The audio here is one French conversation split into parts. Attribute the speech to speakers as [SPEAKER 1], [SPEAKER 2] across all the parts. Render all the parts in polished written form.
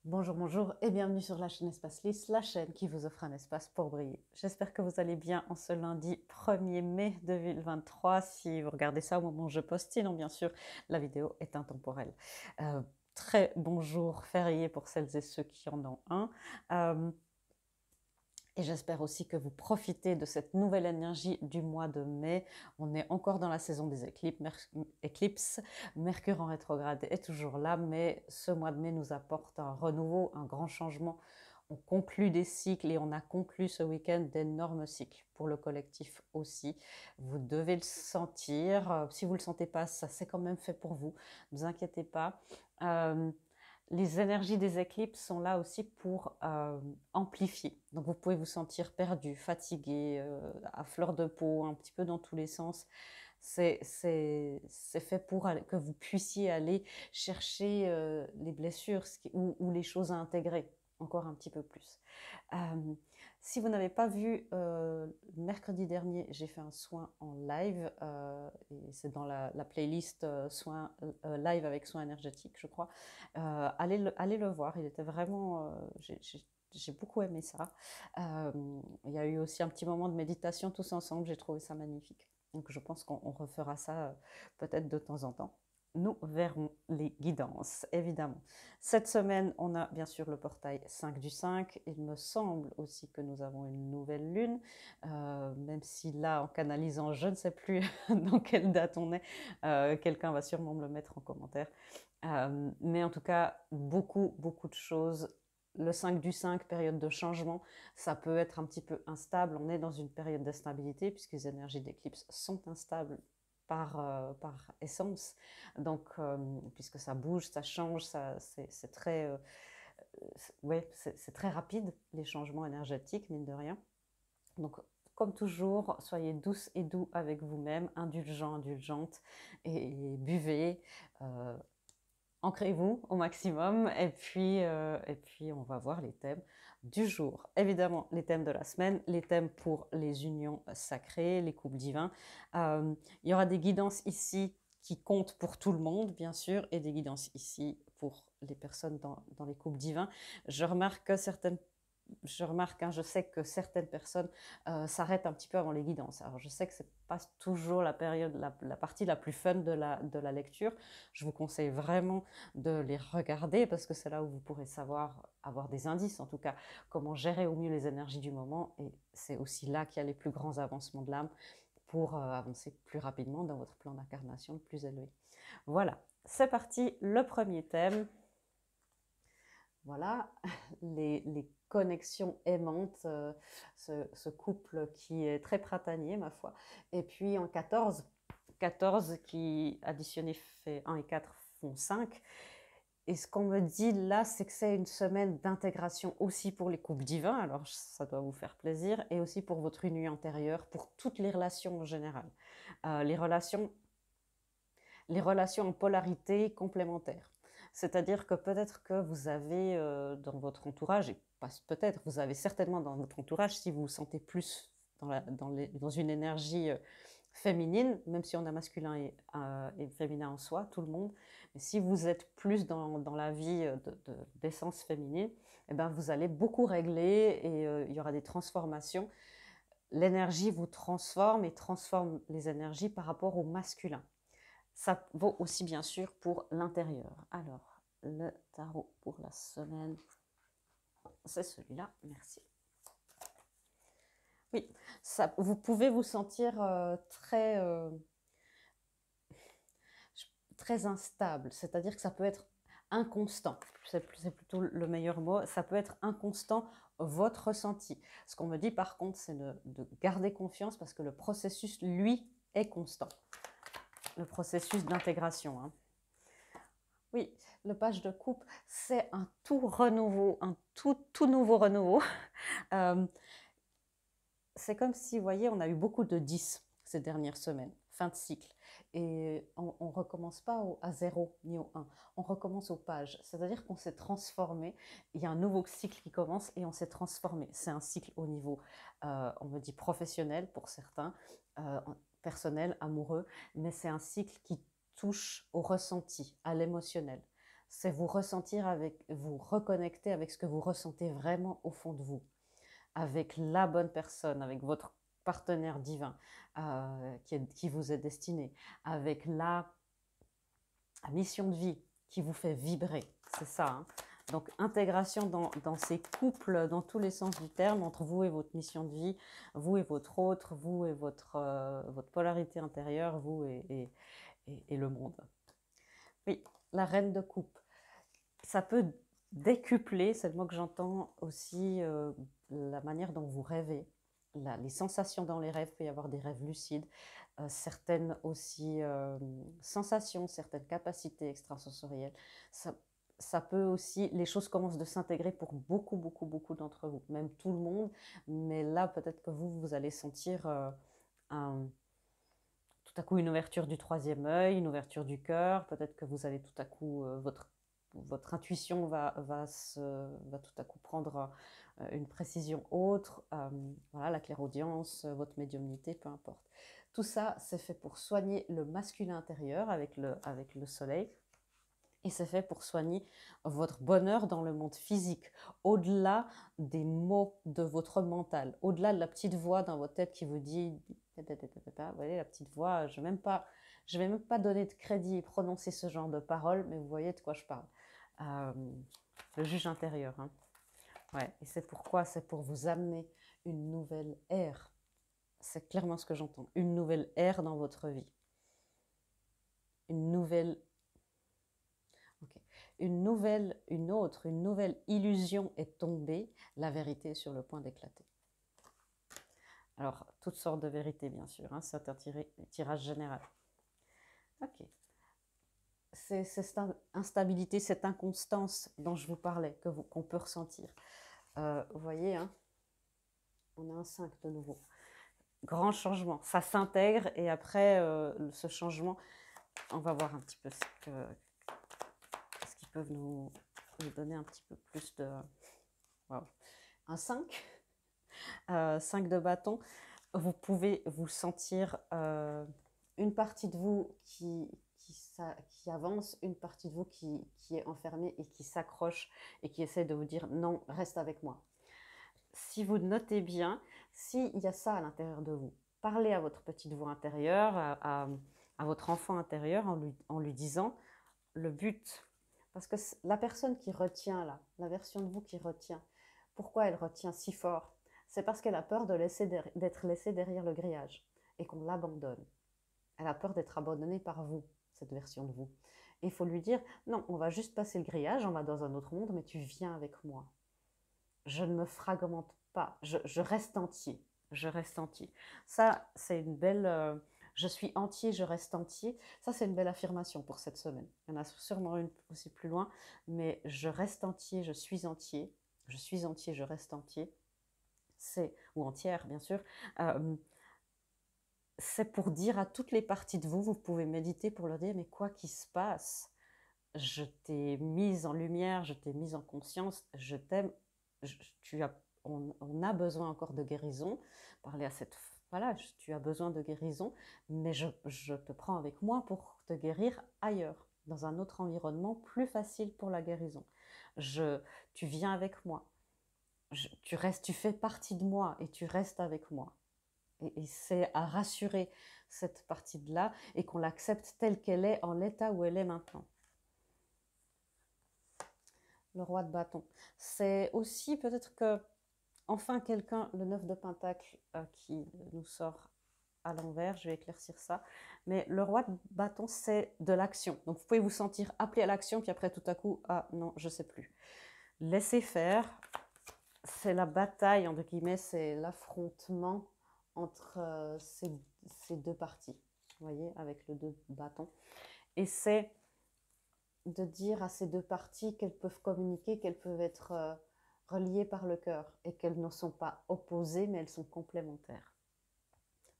[SPEAKER 1] Bonjour, bonjour et bienvenue sur la chaîne Espace Lys, la chaîne qui vous offre un espace pour briller. J'espère que vous allez bien en ce lundi 1er mai 2023. Si vous regardez ça au moment où je poste, sinon bien sûr la vidéo est intemporelle. Très bonjour férié pour celles et ceux qui en ont un. Et j'espère aussi que vous profitez de cette nouvelle énergie du mois de mai. On est encore dans la saison des éclipses. Mercure en rétrograde est toujours là, mais ce mois de mai nous apporte un renouveau, un grand changement. On conclut des cycles et on a conclu ce week-end d'énormes cycles pour le collectif aussi. Vous devez le sentir. Si vous ne le sentez pas, ça c'est quand même fait pour vous. Ne vous inquiétez pas. Les énergies des éclipses sont là aussi pour amplifier. Donc vous pouvez vous sentir perdu, fatigué, à fleur de peau, un petit peu dans tous les sens. C'est fait pour que vous puissiez aller chercher les blessures ou les choses à intégrer encore un petit peu plus. Si vous n'avez pas vu, mercredi dernier, j'ai fait un soin en live, et c'est dans la playlist soins, live avec soins énergétiques, je crois. Allez le voir, il était vraiment, j'ai beaucoup aimé ça. Il y a eu aussi un petit moment de méditation tous ensemble, j'ai trouvé ça magnifique. Donc je pense qu'on refera ça peut-être de temps en temps. Nous verrons les guidances, évidemment. Cette semaine, on a bien sûr le portail 5 du 5. Il me semble aussi que nous avons une nouvelle lune, même si là, en canalisant, je ne sais plus dans quelle date on est. Quelqu'un va sûrement me le mettre en commentaire. Mais en tout cas, beaucoup, beaucoup de choses. Le 5 du 5, période de changement, ça peut être un petit peu instable. On est dans une période d'instabilité puisque les énergies d'éclipse sont instables par essence. Donc, puisque ça bouge, ça change, c'est très, ouais, c'est très rapide, les changements énergétiques, mine de rien. Donc, comme toujours, soyez douce et doux avec vous-même, indulgent, indulgente, et buvez. Ancrez-vous au maximum et puis on va voir les thèmes du jour. Évidemment, les thèmes de la semaine, les thèmes pour les unions sacrées, les couples divins. Il y aura des guidances ici qui comptent pour tout le monde, bien sûr, et des guidances ici pour les personnes dans les couples divins. Je remarque que je sais que certaines personnes s'arrêtent un petit peu avant les guidances. Alors je sais que c'est pas toujours la période, la partie la plus fun de la lecture. Je vous conseille vraiment de les regarder parce que c'est là où vous pourrez savoir, avoir des indices en tout cas, comment gérer au mieux les énergies du moment. Et c'est aussi là qu'il y a les plus grands avancements de l'âme pour avancer plus rapidement dans votre plan d'incarnation le plus élevé. Voilà, c'est parti, le premier thème. Voilà, les connexions aimantes, ce couple qui est très printanier, ma foi. Et puis en 14 qui additionné fait 1 et 4 font 5. Et ce qu'on me dit là, c'est que c'est une semaine d'intégration aussi pour les couples divins, alors ça doit vous faire plaisir, et aussi pour votre union intérieure, pour toutes les relations en général. Les relations en polarité complémentaire. C'est-à-dire que peut-être que vous avez dans votre entourage, et pas peut-être, vous avez certainement dans votre entourage, si vous vous sentez plus dans une énergie féminine, même si on a masculin et féminin en soi, tout le monde, mais si vous êtes plus dans la vie d'essence féminine, eh ben vous allez beaucoup régler et il y aura des transformations. L'énergie vous transforme et transforme les énergies par rapport au masculin. Ça vaut aussi bien sûr pour l'intérieur. Alors, le tarot pour la semaine, c'est celui-là. Merci. Oui, vous pouvez vous sentir très instable, c'est-à-dire que ça peut être inconstant. C'est plutôt le meilleur mot. Ça peut être inconstant votre ressenti. Ce qu'on me dit par contre, c'est de garder confiance parce que le processus, lui, est constant. Le processus d'intégration. Hein. Oui, le page de coupe, c'est un tout renouveau, un tout nouveau renouveau. C'est comme si, vous voyez, on a eu beaucoup de 10 ces dernières semaines, fin de cycle. Et on ne recommence pas à 0 ni au 1, on recommence aux pages. C'est-à-dire qu'on s'est transformé, il y a un nouveau cycle qui commence et on s'est transformé. C'est un cycle au niveau, on me dit professionnel pour certains, personnel, amoureux, mais c'est un cycle qui touche au ressenti, à l'émotionnel. c'est vous ressentir vous reconnecter avec ce que vous ressentez vraiment au fond de vous, avec la bonne personne, avec votre partenaire divin qui vous est destiné, avec la mission de vie qui vous fait vibrer, c'est ça. Hein. Donc intégration dans ces couples, dans tous les sens du terme, entre vous et votre mission de vie, vous et votre autre, vous et votre polarité intérieure, vous et le monde. Oui, la reine de coupe. Ça peut décupler, c'est le mot que j'entends aussi, la manière dont vous rêvez, les sensations dans les rêves, il peut y avoir des rêves lucides, certaines aussi sensations, certaines capacités extrasensorielles. Ça peut aussi, les choses commencent de s'intégrer pour beaucoup, beaucoup, beaucoup d'entre vous, même tout le monde, mais là peut-être que vous allez sentir tout à coup une ouverture du troisième œil, une ouverture du cœur, peut-être que vous allez tout à coup, votre intuition va tout à coup prendre une précision autre, voilà, la clairaudience, votre médiumnité, peu importe. Tout ça, c'est fait pour soigner le masculin intérieur avec le soleil, et c'est fait pour soigner votre bonheur dans le monde physique, au-delà des mots de votre mental, au-delà de la petite voix dans votre tête qui vous dit, vous voyez, la petite voix, je ne vais même pas donner de crédit et prononcer ce genre de paroles, mais vous voyez de quoi je parle. Le juge intérieur. Hein. Ouais, et c'est pourquoi, c'est pour vous amener une nouvelle ère. C'est clairement ce que j'entends. Une nouvelle ère dans votre vie. Une nouvelle illusion est tombée, la vérité est sur le point d'éclater. Alors, toutes sortes de vérités, bien sûr, hein, c'est un tirage général. Ok. C'est cette instabilité, cette inconstance dont je vous parlais, qu'on peut ressentir. Vous voyez, hein, on a un 5 de nouveau. Grand changement, ça s'intègre et après ce changement, on va voir un petit peu ce qu'ils peuvent nous donner un petit peu plus de... Wow. Un 5, 5 de bâton, vous pouvez vous sentir une partie de vous qui avance, une partie de vous qui est enfermée et qui s'accroche et qui essaie de vous dire non, reste avec moi. Si vous notez bien, s'il y a ça à l'intérieur de vous, parlez à votre petite voix intérieure, à votre enfant intérieur en lui disant le but. Parce que la personne qui retient là, la version de vous qui retient, pourquoi elle retient si fort? C'est parce qu'elle a peur d'être laissée derrière le grillage et qu'on l'abandonne. Elle a peur d'être abandonnée par vous, cette version de vous. Et il faut lui dire, non, on va juste passer le grillage, on va dans un autre monde, mais tu viens avec moi. Je ne me fragmente pas, je reste entier. Je reste entier. Ça, c'est une belle... je suis entier, je reste entier. Ça, c'est une belle affirmation pour cette semaine. Il y en a sûrement une aussi plus loin, mais je reste entier, je suis entier. Je suis entier, je reste entier. Ou entière, bien sûr. C'est pour dire à toutes les parties de vous, vous pouvez méditer pour leur dire, mais quoi qu'il se passe, je t'ai mise en lumière, je t'ai mise en conscience, je t'aime, on a besoin encore de guérison, parler à cette... Voilà, tu as besoin de guérison, mais je te prends avec moi pour te guérir ailleurs, dans un autre environnement plus facile pour la guérison. Tu viens avec moi, tu fais partie de moi et tu restes avec moi. Et c'est à rassurer cette partie-là et qu'on l'accepte telle qu'elle est, en l'état où elle est maintenant. Le roi de bâton. C'est aussi peut-être que, enfin, quelqu'un, le 9 de pentacle qui nous sort à l'envers, je vais éclaircir ça, mais le roi de bâton, c'est de l'action. Donc vous pouvez vous sentir appelé à l'action, puis après tout à coup, ah non, je ne sais plus. Laissez faire, c'est la bataille, entre guillemets, c'est l'affrontement entre ces deux parties, vous voyez, avec le 2 de bâton. Et c'est de dire à ces deux parties qu'elles peuvent communiquer, qu'elles peuvent être reliées par le cœur et qu'elles ne sont pas opposées, mais elles sont complémentaires.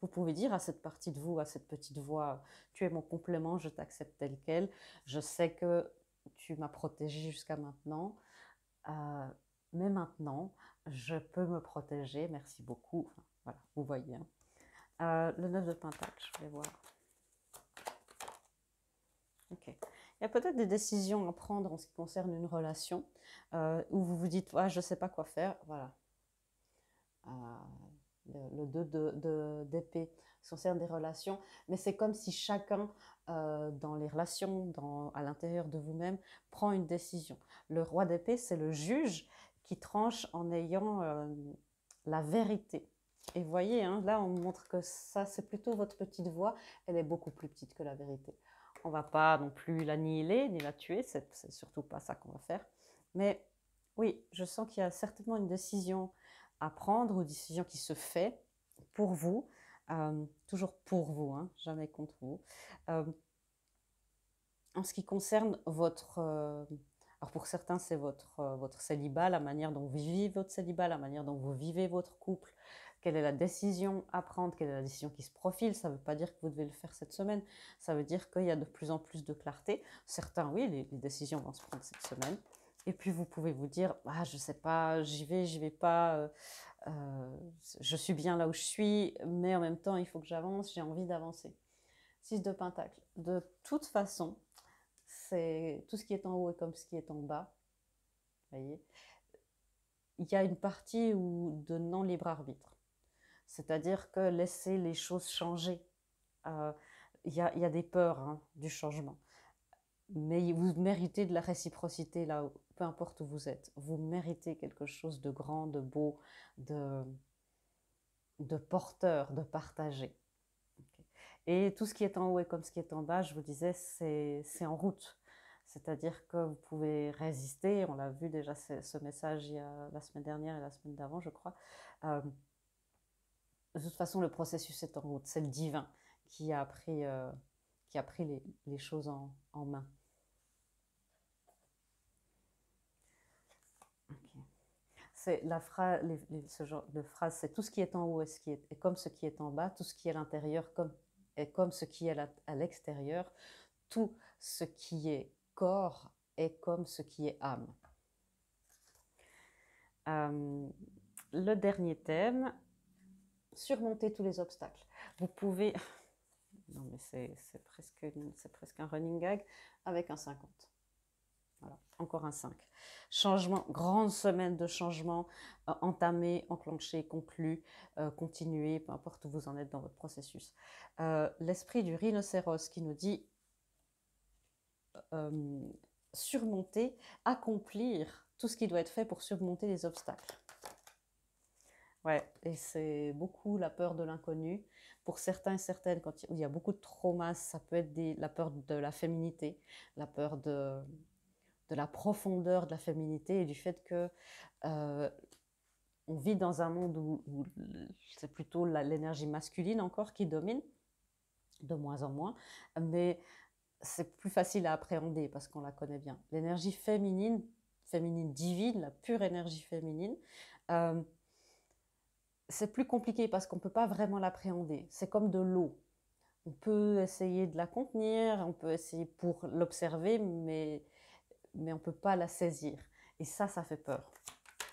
[SPEAKER 1] Vous pouvez dire à cette partie de vous, à cette petite voix, tu es mon complément, je t'accepte tel quel, je sais que tu m'as protégée jusqu'à maintenant, mais maintenant, je peux me protéger, merci beaucoup. Enfin, voilà, vous voyez. Hein. Le 9 de pentacle, je vais voir. Ok. Il y a peut-être des décisions à prendre en ce qui concerne une relation où vous vous dites, ah, je ne sais pas quoi faire. Voilà. Euh, le 2 d'épée concerne des relations, mais c'est comme si chacun dans les relations, à l'intérieur de vous-même, prend une décision. Le roi d'épée, c'est le juge qui tranche en ayant la vérité. Et vous voyez, hein, là, on montre que ça, c'est plutôt votre petite voix. Elle est beaucoup plus petite que la vérité. On ne va pas non plus l'annihiler ni la tuer. C'est surtout pas ça qu'on va faire. Mais oui, je sens qu'il y a certainement une décision à prendre ou une décision qui se fait pour vous. Toujours pour vous, hein, jamais contre vous. En ce qui concerne votre... alors pour certains, c'est votre célibat, la manière dont vous vivez votre célibat, la manière dont vous vivez votre couple, quelle est la décision à prendre, quelle est la décision qui se profile. Ça ne veut pas dire que vous devez le faire cette semaine, ça veut dire qu'il y a de plus en plus de clarté. Certains, oui, les décisions vont se prendre cette semaine. Et puis vous pouvez vous dire, ah, je ne sais pas, j'y vais pas, je suis bien là où je suis, mais en même temps, il faut que j'avance, j'ai envie d'avancer. 6 de Pentacle. De toute façon, c'est tout ce qui est en haut est comme ce qui est en bas. Vous voyez, il y a une partie de non-libre arbitre. C'est-à-dire que laisser les choses changer. Il y a des peurs, hein, du changement. Mais vous méritez de la réciprocité là, peu importe où vous êtes. Vous méritez quelque chose de grand, de beau, de porteur, de partagé. Okay. Et tout ce qui est en haut et comme ce qui est en bas, je vous disais, c'est en route. C'est-à-dire que vous pouvez résister. On l'a vu déjà ce message il y a la semaine dernière et la semaine d'avant, je crois. De toute façon, le processus est en route. C'est le divin qui a pris les choses en main. Okay. C'est la phrase, ce genre de phrase, c'est tout ce qui est en haut est comme ce qui est en bas, tout ce qui est à l'intérieur est comme ce qui est à l'extérieur, tout ce qui est corps est comme ce qui est âme. Le dernier thème, surmonter tous les obstacles. Vous pouvez, non mais c'est presque un running gag avec un 50. Voilà, encore un 5. Changement, grande semaine de changement, entamé, enclenché, conclu, continuez, peu importe où vous en êtes dans votre processus. L'esprit du rhinocéros qui nous dit surmonter, accomplir tout ce qui doit être fait pour surmonter les obstacles. Ouais, et c'est beaucoup la peur de l'inconnu. Pour certains et certaines, quand il y a beaucoup de traumas, ça peut être la peur de la féminité, la peur de la profondeur de la féminité et du fait que on vit dans un monde où c'est plutôt l'énergie masculine encore qui domine, de moins en moins, mais c'est plus facile à appréhender parce qu'on la connaît bien. L'énergie féminine divine, la pure énergie féminine, c'est plus compliqué parce qu'on ne peut pas vraiment l'appréhender. C'est comme de l'eau. On peut essayer de la contenir, on peut essayer pour l'observer, mais on ne peut pas la saisir. Et ça fait peur.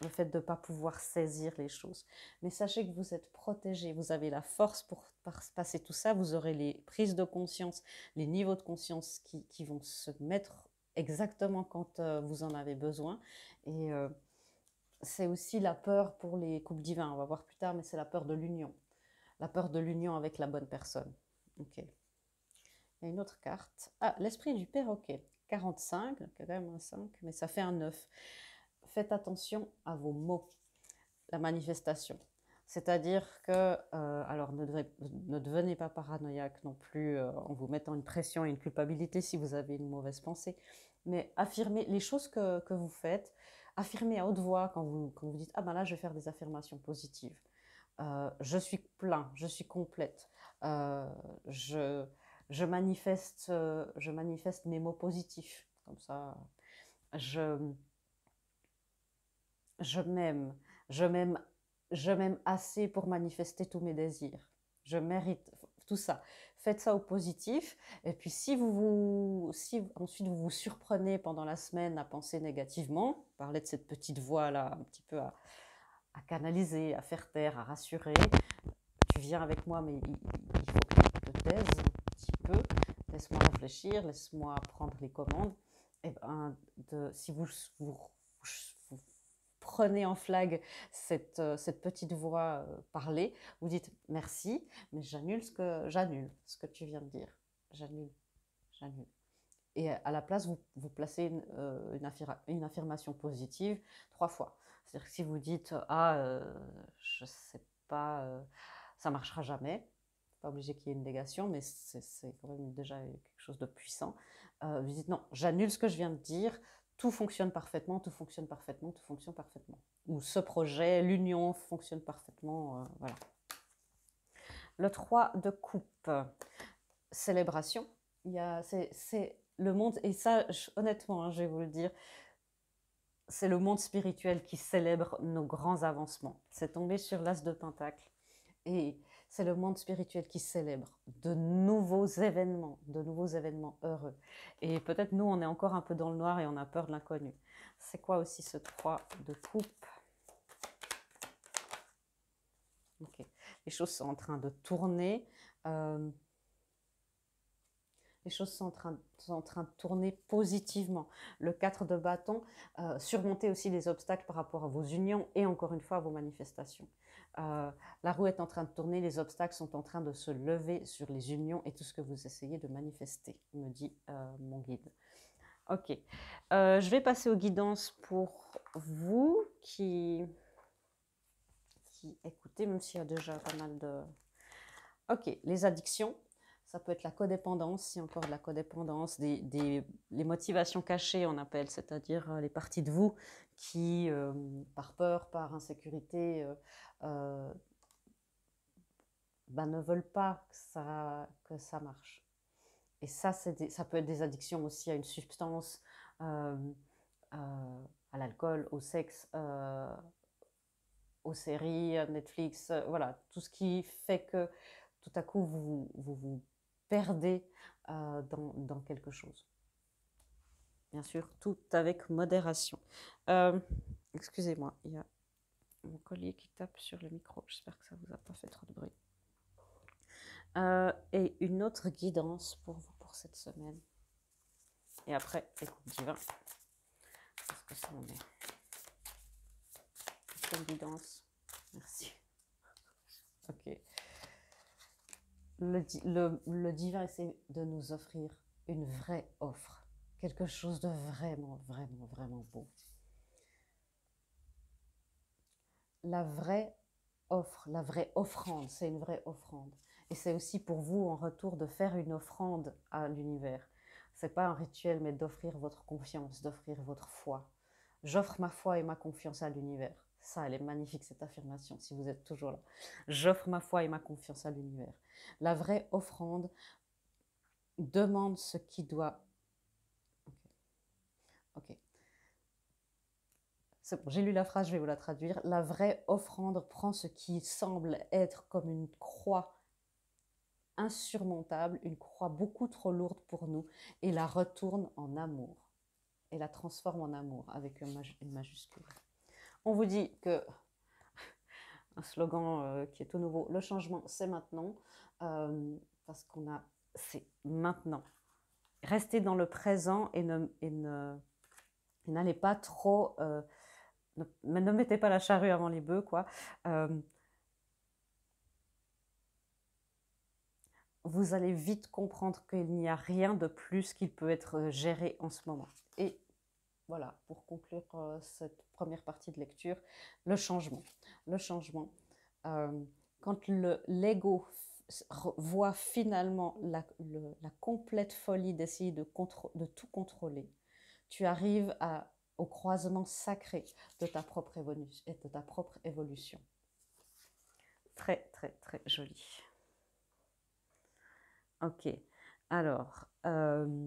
[SPEAKER 1] Le fait de ne pas pouvoir saisir les choses. Mais sachez que vous êtes protégés, vous avez la force pour passer tout ça, vous aurez les prises de conscience, les niveaux de conscience qui vont se mettre exactement quand vous en avez besoin. Et c'est aussi la peur pour les couples divins, on va voir plus tard, mais c'est la peur de l'union. La peur de l'union avec la bonne personne. Ok. Il y a une autre carte. Ah, l'esprit du perroquet. 45, quand même un 5, mais ça fait un 9. Faites attention à vos mots, la manifestation. C'est-à-dire que, alors ne devenez pas paranoïaque non plus en vous mettant une pression et une culpabilité si vous avez une mauvaise pensée, mais affirmez les choses que vous faites, affirmez à haute voix quand vous dites « Ah ben là, je vais faire des affirmations positives. Je suis plein, je suis complète. Je manifeste mes mots positifs. Comme ça, je m'aime. Je m'aime assez pour manifester tous mes désirs. Je mérite tout ça. Faites ça au positif. Et puis si ensuite vous vous surprenez pendant la semaine à penser négativement, parlez de cette petite voix-là, un petit peu à canaliser, à faire taire, à rassurer, tu viens avec moi, mais il faut que tu te taises un petit peu. laisse-moi réfléchir, laisse-moi prendre les commandes. Et ben, si vous prenez en flag cette petite voix parlée, vous dites merci, mais j'annule ce que tu viens de dire. J'annule, j'annule. Et à la place, vous placez une affirmation positive 3 fois. C'est-à-dire que si vous dites ah, je sais pas, ça marchera jamais, pas obligé qu'il y ait une négation, mais c'est quand même déjà quelque chose de puissant. Vous dites non, j'annule ce que je viens de dire, tout fonctionne parfaitement, tout fonctionne parfaitement, tout fonctionne parfaitement. Ou ce projet, l'union fonctionne parfaitement, voilà. Le 3 de coupe, célébration. C'est le monde, et ça, honnêtement, hein, je vais vous le dire, c'est le monde spirituel qui célèbre nos grands avancements. C'est tombé sur l'As de Pentacle. Et c'est le monde spirituel qui célèbre de nouveaux événements heureux. Et peut-être nous, on est encore un peu dans le noir et on a peur de l'inconnu. C'est quoi aussi ce 3 de coupe? Ok. Les choses sont en train de tourner. Les choses sont en train de tourner positivement. Le 4 de bâton, surmonter aussi les obstacles par rapport à vos unions et encore une fois à vos manifestations. La roue est en train de tourner, les obstacles sont en train de se lever sur les unions et tout ce que vous essayez de manifester, me dit mon guide. Ok, je vais passer aux guidances pour vous qui écoutez, même s'il y a déjà pas mal de... Ok, les addictions. Ça peut être la codépendance, si encore de la codépendance, les motivations cachées, on appelle, c'est-à-dire les parties de vous qui, par peur, par insécurité, ne veulent pas que ça marche. Et ça, ça peut être des addictions aussi à une substance, à l'alcool, au sexe, aux séries, à Netflix, voilà, tout ce qui fait que tout à coup vous perdez dans quelque chose. Bien sûr, tout avec modération. Excusez-moi, il y a mon collier qui tape sur le micro. J'espère que ça ne vous a pas fait trop de bruit. Et une autre guidance pour vous pour cette semaine. Et après, les coupes divins. Parce que ça en est. Quelle guidance. Merci. Ok. Le divin essaie de nous offrir une vraie offre. Quelque chose de vraiment, vraiment, vraiment beau. La vraie offre, la vraie offrande, c'est une vraie offrande. Et c'est aussi pour vous, en retour, de faire une offrande à l'univers. Ce n'est pas un rituel, mais d'offrir votre confiance, d'offrir votre foi. J'offre ma foi et ma confiance à l'univers. Ça, elle est magnifique, cette affirmation, si vous êtes toujours là. J'offre ma foi et ma confiance à l'univers. La vraie offrande demande ce qui doit... Ok. C'est bon, j'ai lu la phrase, je vais vous la traduire. La vraie offrande prend ce qui semble être comme une croix insurmontable, une croix beaucoup trop lourde pour nous, et la retourne en amour. Et la transforme en amour avec une majuscule. On vous dit que, un slogan qui est tout nouveau, le changement c'est maintenant, parce qu'on a, c'est maintenant. Restez dans le présent et n'allez pas trop, ne mettez pas la charrue avant les bœufs, quoi. Vous allez vite comprendre qu'il n'y a rien de plus qui peut être géré en ce moment. Et voilà, pour conclure cette première partie de lecture, le changement. Le changement, quand l'ego voit finalement la complète folie d'essayer de tout contrôler, tu arrives au croisement sacré de ta propre évolution. Très, très, très joli. Ok, alors, un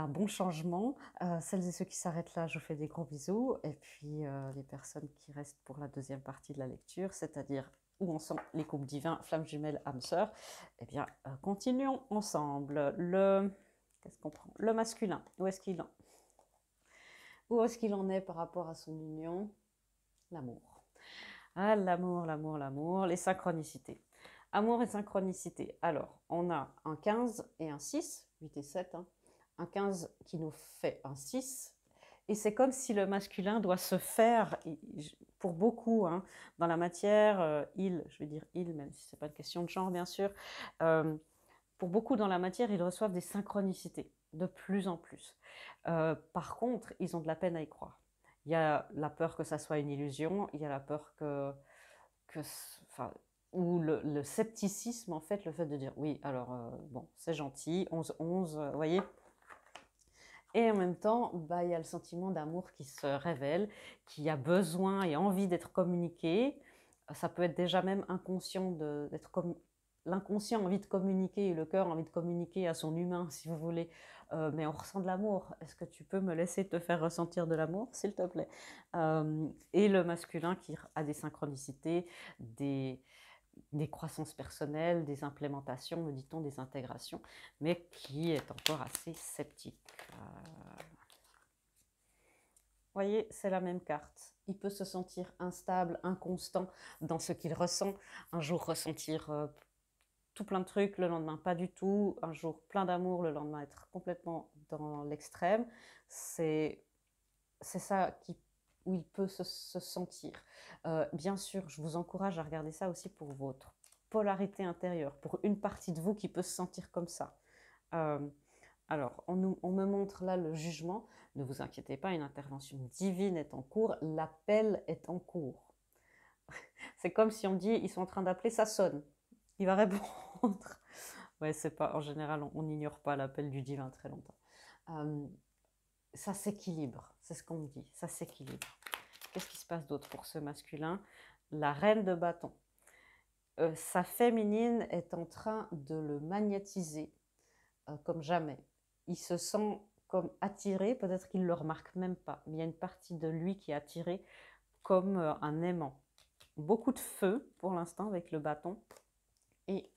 [SPEAKER 1] bon changement. Celles et ceux qui s'arrêtent là, je vous fais des gros bisous. Et puis, les personnes qui restent pour la deuxième partie de la lecture, c'est-à-dire où en sont les couples divins, flammes jumelles, âmes sœurs, eh bien, continuons ensemble. Qu'est-ce qu'on prend? Le masculin, où est-ce qu'il en est par rapport à son union? L'amour. Ah, l'amour, l'amour, l'amour, les synchronicités. Amour et synchronicité. Alors, on a un 15 et un 6, 8 et 7, hein. Un 15 qui nous fait un 6. Et c'est comme si le masculin doit se faire, pour beaucoup, hein, dans la matière, je vais dire il, même si ce n'est pas une question de genre, bien sûr, pour beaucoup dans la matière, ils reçoivent des synchronicités, de plus en plus. Par contre, ils ont de la peine à y croire. Il y a la peur que ça soit une illusion, il y a la peur enfin, ou le scepticisme, en fait, le fait de dire oui, alors bon, c'est gentil, 11-11, vous voyez. Et en même temps, bah, il y a le sentiment d'amour qui se révèle, qui a besoin et envie d'être communiqué. Ça peut être déjà même inconscient d'être comme l'inconscient a envie de communiquer et le cœur a envie de communiquer à son humain, si vous voulez. Mais on ressent de l'amour. Est-ce que tu peux me laisser te faire ressentir de l'amour, s'il te plaît? Et le masculin qui a des synchronicités, des croissances personnelles, des implémentations, me dit-on, des intégrations, mais qui est encore assez sceptique. Vous voyez, c'est la même carte. Il peut se sentir instable, inconstant dans ce qu'il ressent. Un jour ressentir tout plein de trucs, le lendemain pas du tout. Un jour plein d'amour, le lendemain être complètement dans l'extrême. C'est ça où il peut se sentir. Bien sûr, je vous encourage à regarder ça aussi pour votre polarité intérieure, pour une partie de vous qui peut se sentir comme ça. Alors, on me montre là le jugement. Ne vous inquiétez pas, une intervention divine est en cours. L'appel est en cours. C'est comme si on dit, ils sont en train d'appeler, ça sonne. Il va répondre. Ouais, c'est pas, en général, on n'ignore pas l'appel du divin très longtemps. Ça s'équilibre, c'est ce qu'on me dit, ça s'équilibre. Qu'est-ce qui se passe d'autre pour ce masculin? La reine de bâton. Sa féminine est en train de le magnétiser comme jamais. Il se sent comme attiré, peut-être qu'il ne le remarque même pas, mais il y a une partie de lui qui est attirée comme un aimant. Beaucoup de feu pour l'instant avec le bâton et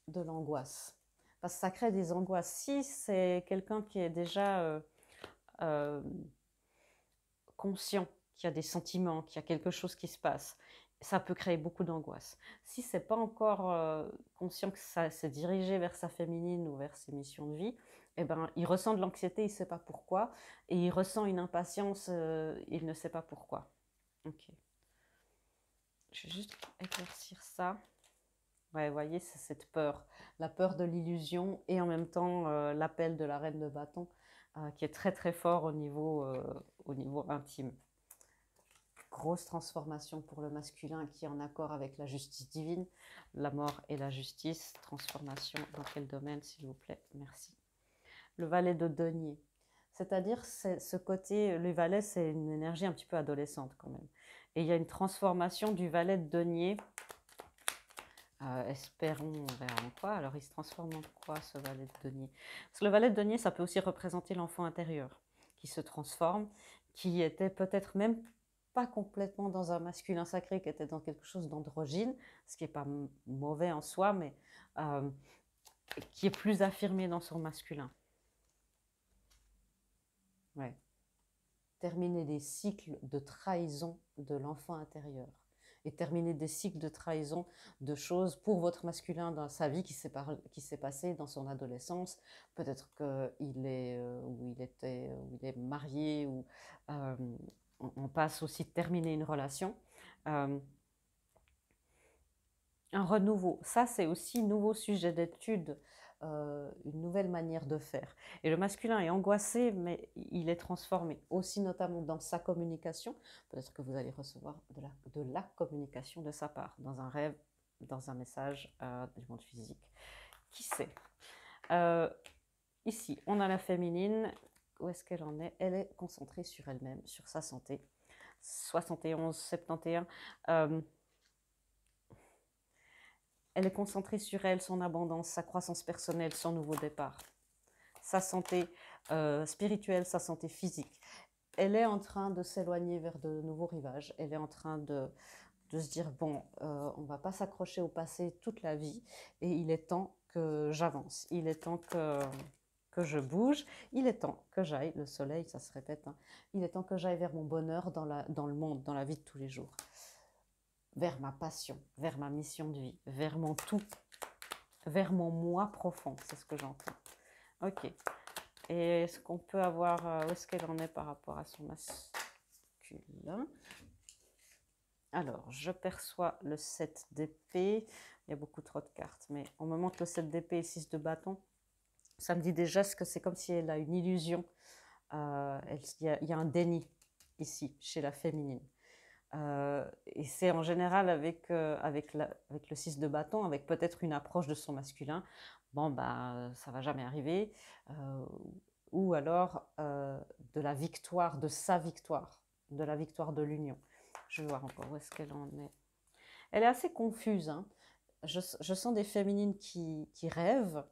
[SPEAKER 1] de l'angoisse. Parce que ça crée des angoisses. Si c'est quelqu'un qui est déjà conscient, qui a des sentiments, qu'il y a quelque chose qui se passe, ça peut créer beaucoup d'angoisse. Si c'est pas encore conscient que ça s'est dirigé vers sa féminine ou vers ses missions de vie, eh ben, il ressent de l'anxiété, il ne sait pas pourquoi, et il ressent une impatience, il ne sait pas pourquoi. Ok. Je vais juste éclaircir ça. Ouais, vous voyez, c'est cette peur, la peur de l'illusion et en même temps l'appel de la reine de bâton qui est très très fort au niveau intime. Grosse transformation pour le masculin qui est en accord avec la justice divine, la mort et la justice. Transformation dans quel domaine, s'il vous plaît? Merci. Le valet de denier. C'est-à-dire, ce côté, le valet, c'est une énergie un petit peu adolescente quand même. Et il y a une transformation du valet de denier. Espérons, on verra en quoi. Alors, il se transforme en quoi, ce valet de denier? Parce que le valet de denier, ça peut aussi représenter l'enfant intérieur qui se transforme, qui était peut-être même pas complètement dans un masculin sacré, qui était dans quelque chose d'androgyne, ce qui n'est pas mauvais en soi, mais qui est plus affirmé dans son masculin. Ouais. Terminer des cycles de trahison de l'enfant intérieur et terminer des cycles de trahison de choses pour votre masculin dans sa vie qui s'est passé dans son adolescence. Peut-être qu'il est, où il est marié, ou on passe aussi de terminer une relation. Un renouveau, ça c'est aussi nouveau sujet d'étude, une nouvelle manière de faire. Et le masculin est angoissé, mais il est transformé, aussi notamment dans sa communication. Peut-être que vous allez recevoir de la communication de sa part, dans un rêve, dans un message du monde physique. Qui sait? Ici, on a la féminine. Où est-ce qu'elle en est? Elle est concentrée sur elle-même, sur sa santé. 71, 71. Elle est concentrée sur elle, son abondance, sa croissance personnelle, son nouveau départ, sa santé spirituelle, sa santé physique. Elle est en train de s'éloigner vers de nouveaux rivages. Elle est en train de se dire, bon, on ne va pas s'accrocher au passé toute la vie et il est temps que j'avance. Il est temps que je bouge. Il est temps que j'aille, le soleil, ça se répète, hein, il est temps que j'aille vers mon bonheur dans le monde, dans la vie de tous les jours. vers ma passion, vers ma mission de vie, vers mon tout, vers mon moi profond, c'est ce que j'entends. Ok. Et est-ce qu'on peut avoir, où est-ce qu'elle en est par rapport à son masculin? Alors, je perçois le 7 d'épée. Il y a beaucoup trop de cartes, mais on me montre le 7 d'épée et 6 de bâton. Ça me dit déjà que c'est comme si elle a une illusion. Il y a un déni ici, chez la féminine. Et c'est en général avec le 6 de bâton, avec peut-être une approche de son masculin. Bon, bah, ça va jamais arriver. Ou alors de la victoire, de sa victoire, de la victoire de l'union. Je vais voir encore où est-ce qu'elle en est. Elle est assez confuse. Hein. Je sens des féminines qui rêvent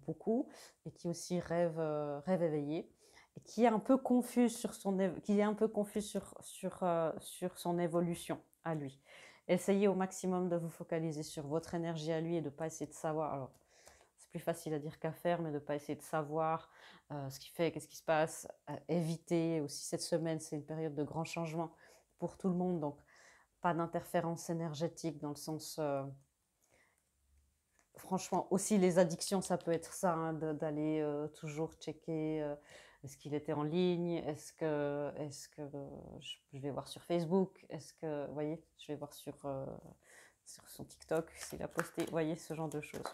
[SPEAKER 1] beaucoup et qui aussi rêvent éveillées et qui est un peu confuse sur son, sur son évolution à lui. Essayez au maximum de vous focaliser sur votre énergie à lui et de ne pas essayer de savoir. Alors, c'est plus facile à dire qu'à faire, mais de ne pas essayer de savoir ce qu'il fait, qu'est-ce qui se passe. Éviter aussi cette semaine, c'est une période de grand changement pour tout le monde, donc pas d'interférence énergétique dans le sens... franchement, aussi les addictions, ça peut être ça, hein, d'aller toujours checker est-ce qu'il était en ligne, est-ce que je vais voir sur Facebook, est-ce que, vous voyez, je vais voir sur son TikTok s'il a posté, vous voyez, ce genre de choses.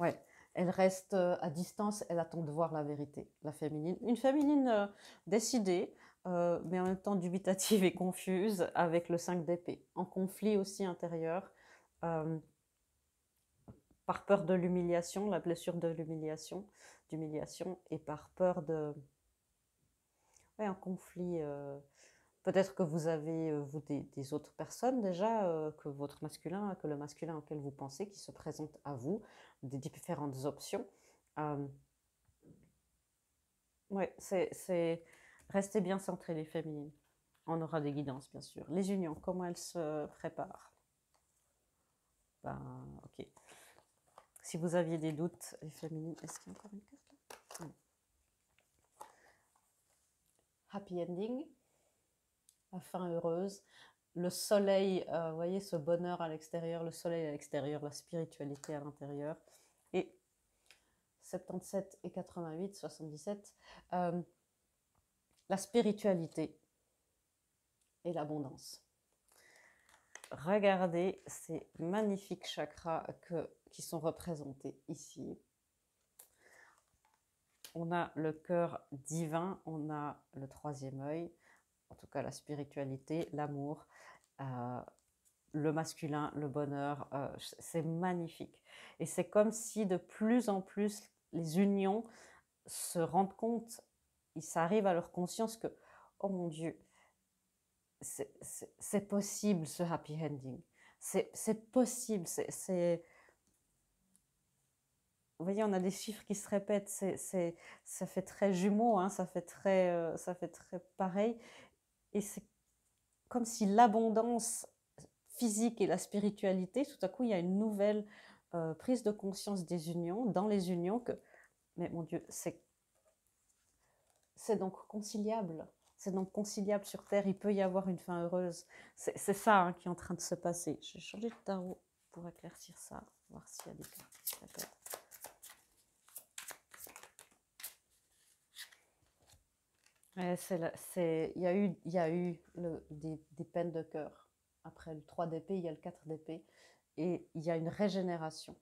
[SPEAKER 1] Ouais, elle reste à distance, elle attend de voir la vérité, la féminine. Une féminine décidée, mais en même temps dubitative et confuse, avec le 5 d'épée, en conflit aussi intérieur. Par peur de l'humiliation, la blessure de d'humiliation, et par peur de... Ouais, un conflit. Peut-être que vous avez, vous, des autres personnes déjà, que votre masculin, que le masculin auquel vous pensez, qui se présente à vous, des différentes options. Ouais, restez bien centrés, les féminines. On aura des guidances, bien sûr. Les unions, comment elles se préparent? Ben, ok. Si vous aviez des doutes, les féminines, est-ce qu'il y a encore une carte là? Happy ending, la fin heureuse, le soleil, vous voyez ce bonheur à l'extérieur, le soleil à l'extérieur, la spiritualité à l'intérieur. Et 77 et 88, 77, la spiritualité et l'abondance. Regardez ces magnifiques chakras qui sont représentés ici. On a le cœur divin, on a le troisième œil, en tout cas la spiritualité, l'amour, le masculin, le bonheur, c'est magnifique. Et c'est comme si de plus en plus les unions se rendent compte, ça arrive à leur conscience que, oh mon Dieu, c'est possible ce happy ending. C'est possible, vous voyez, on a des chiffres qui se répètent, ça fait très jumeau, hein, ça fait très pareil. Et c'est comme si l'abondance physique et la spiritualité, tout à coup, il y a une nouvelle prise de conscience des unions, dans les unions, que, mais mon Dieu, c'est donc conciliable. C'est donc conciliable sur Terre, il peut y avoir une fin heureuse. C'est ça hein, qui est en train de se passer. Je vais changer de tarot pour éclaircir ça, voir s'il y a des cartes qui se répètent. Il y a eu des peines de cœur. Après le 3 d'épée, il y a le 4 d'épée. Et il y a une régénération.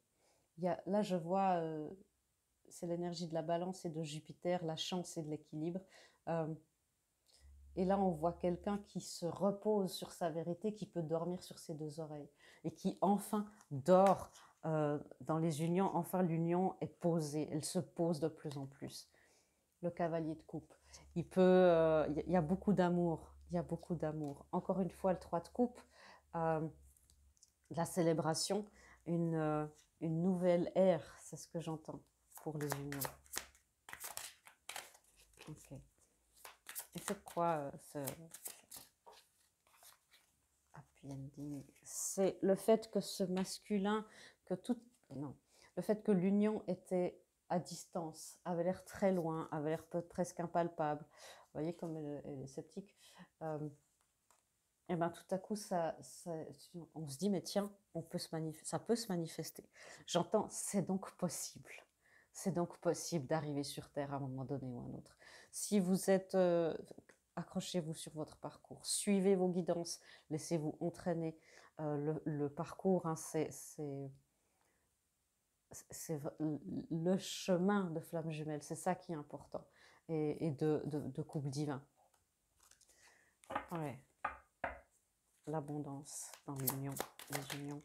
[SPEAKER 1] Là, je vois, c'est l'énergie de la balance et de Jupiter, la chance et de l'équilibre. Et là, on voit quelqu'un qui se repose sur sa vérité, qui peut dormir sur ses deux oreilles. Et qui enfin dort dans les unions. Enfin, l'union est posée. Elle se pose de plus en plus. Le cavalier de coupe. Il y a beaucoup d'amour. Il y a beaucoup d'amour. Encore une fois, le 3 de coupe. La célébration. Une nouvelle ère. C'est ce que j'entends pour les unions. Ok. Et c'est quoi ce happy ending? C'est le fait que ce masculin, le fait que l'union était à distance, avait l'air très loin, avait l'air presque impalpable. Vous voyez comme elle est sceptique. et ben tout à coup, on se dit, mais tiens, ça peut se manifester. J'entends, c'est donc possible. C'est donc possible d'arriver sur Terre à un moment donné ou à un autre. Si vous êtes, accrochez-vous sur votre parcours, suivez vos guidances, laissez-vous entraîner. Le parcours, hein, c'est le chemin de flamme jumelle, c'est ça qui est important, et de couple divin. Ouais. L'abondance dans l'union, les unions,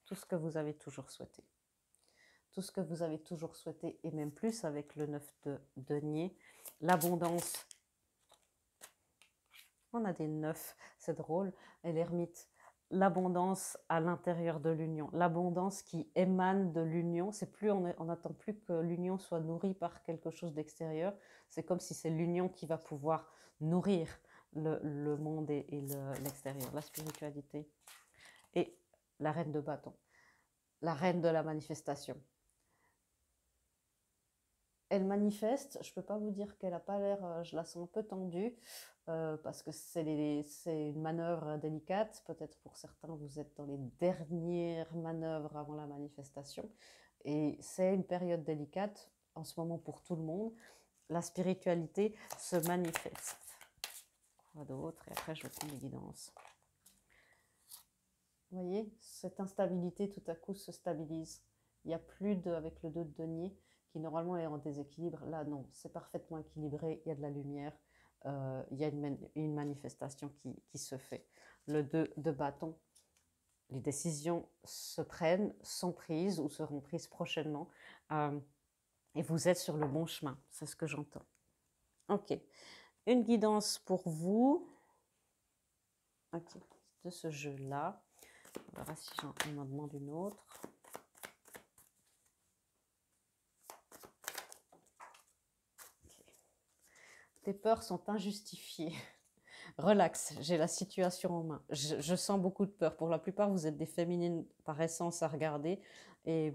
[SPEAKER 1] tout ce que vous avez toujours souhaité. Tout ce que vous avez toujours souhaité, et même plus avec le 9 de denier. L'abondance, on a des 9, c'est drôle, et l'ermite. L'abondance à l'intérieur de l'union, l'abondance qui émane de l'union. C'est plus, on n'attend plus que l'union soit nourrie par quelque chose d'extérieur. C'est comme si c'est l'union qui va pouvoir nourrir le monde et l'extérieur, la spiritualité. Et la reine de bâton, la reine de la manifestation. Elle manifeste, je ne peux pas vous dire qu'elle n'a pas l'air, je la sens un peu tendue, parce que c'est une manœuvre délicate. Peut-être pour certains, vous êtes dans les dernières manœuvres avant la manifestation. Et c'est une période délicate en ce moment pour tout le monde. La spiritualité se manifeste. Quoi d'autre? Et après, je vais prendre les guidances. Vous voyez, cette instabilité tout à coup se stabilise. Il n'y a plus avec le 2 de denier qui normalement est en déséquilibre. Là, non, c'est parfaitement équilibré, il y a de la lumière, il y a une manifestation qui se fait. Le 2 de bâton, les décisions se prennent, sont prises ou seront prises prochainement, et vous êtes sur le bon chemin, c'est ce que j'entends. Ok, une guidance pour vous, okay, de ce jeu-là. On verra si j'en demande une autre. Okay. Tes peurs sont injustifiées. Relax, j'ai la situation en main. Je sens beaucoup de peur. Pour la plupart, vous êtes des féminines par essence à regarder. Et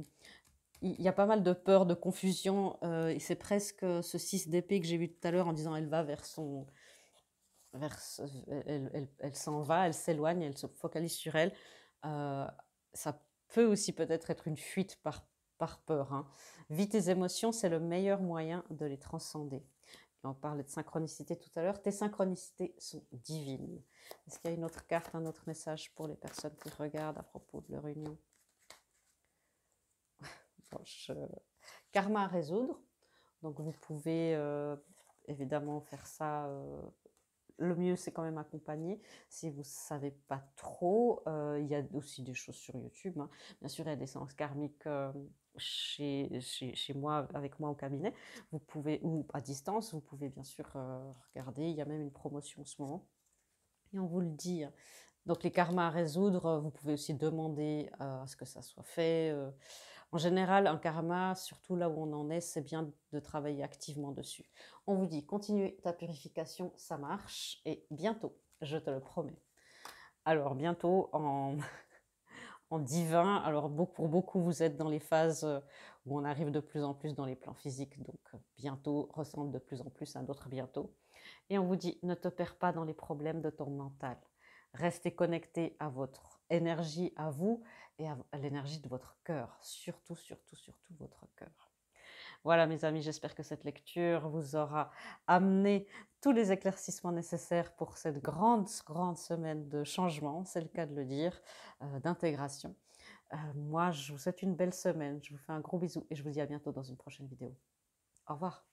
[SPEAKER 1] il y a pas mal de peur, de confusion. Et c'est presque ce 6 d'épée que j'ai vu tout à l'heure en disant elle va vers son... elle s'en va, elle s'éloigne, elle se focalise sur elle. Ça peut aussi peut-être être une fuite par peur. Hein. Vis tes émotions, c'est le meilleur moyen de les transcender. Et on parlait de synchronicité tout à l'heure. Tes synchronicités sont divines. Est-ce qu'il y a une autre carte, un autre message pour les personnes qui regardent à propos de leur union? Karma à résoudre. Donc vous pouvez évidemment faire ça. Le mieux, c'est quand même accompagner. Si vous ne savez pas trop, il y a aussi des choses sur YouTube. Hein. Bien sûr, il y a des séances karmiques chez moi, avec moi au cabinet. Vous pouvez, ou à distance, vous pouvez bien sûr regarder. Il y a même une promotion en ce moment. Et on vous le dit. Donc les karmas à résoudre, vous pouvez aussi demander à ce que ça soit fait. En général, un karma, surtout là où on en est, c'est bien de travailler activement dessus. On vous dit, continue ta purification, ça marche, et bientôt, je te le promets. Alors, bientôt en, en divin, alors pour beaucoup, vous êtes dans les phases où on arrive de plus en plus dans les plans physiques, donc bientôt ressemble de plus en plus à d'autres bientôt. Et on vous dit, ne te perds pas dans les problèmes de ton mental. Restez connecté à votre énergie, à vous, et à l'énergie de votre cœur. Surtout, surtout, surtout votre cœur. Voilà mes amis, j'espère que cette lecture vous aura amené tous les éclaircissements nécessaires pour cette grande semaine de changement, c'est le cas de le dire, d'intégration. Moi, je vous souhaite une belle semaine, je vous fais un gros bisou et je vous dis à bientôt dans une prochaine vidéo. Au revoir.